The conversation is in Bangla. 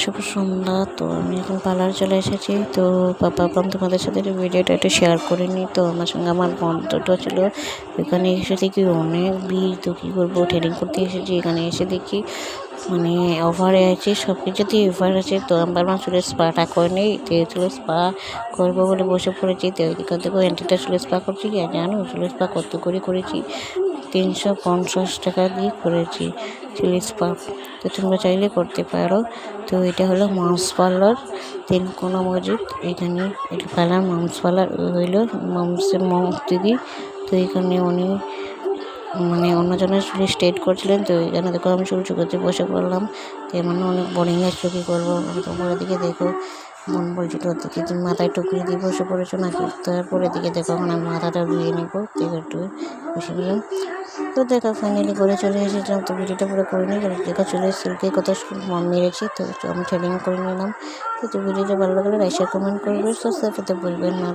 শুভ সন্ধ্যা। তো আমি এখন পার্লার চলে এসেছি। তো ভাবলাম তোমাদের সাথে ভিডিওটা একটু শেয়ার করে নিই। তো আমার সঙ্গে আমার বন্ধুটা ছিল, এখানে এসে দেখি অনেক ভিড়। তো কী করবো, ট্রেনিং করতে এসেছি। এখানে এসে দেখি মানে অফারে আছে, সব কিছুতেই অফার আছে। তো আমি ভাবলাম চুলের স্পাটা করে নিই। তো চুলের স্পা করবো বলে বসে পড়েছি। তো এখান থেকে অ্যান্টিটা চুলের স্পা করছি কি জানো, চুলের স্পা কত করে করেছি, 350 টাকা দিয়ে করেছি চুলের স্পা। তো তোমরা চাইলে করতে পারো। তো এটা হলো মাউস পার্লার তিনকোনা মসজিদ। এখানে এটা পার্লার মাউস পার্লার হইলো মাউসের দিদি। তো এখানে উনি মানে অন্যজনের চুল স্ট্রেট করছিলেন। তো এখানে দেখো আমি চুল চুকাতে বসে পড়লাম। তো মানে অনেক বোরিং লাগছে, কী করবো। তোমার দিকে দেখো, মন বলছিল ওদিকে তুমি মাথায় টুকরি দিয়ে বসে পড়েছো নাকি। তারপরে দিকে দেখো এখন আমি মাথাটা ধুয়ে নেবো, একটু বসে গেলাম। তো দেখো ফাইনালি করে চলে এসেছিলাম। তো ভিডিওটা পুরো করে নিই, দেখো চলে সিল্কের কথা মেরেছি। তো আমি ট্রেনিং করে নিলাম। তো ভিডিওটা ভালো লাগলে লাইক শেয়ার কমেন্ট করবে, সাবস্ক্রাইব করতে ভুলবেন না।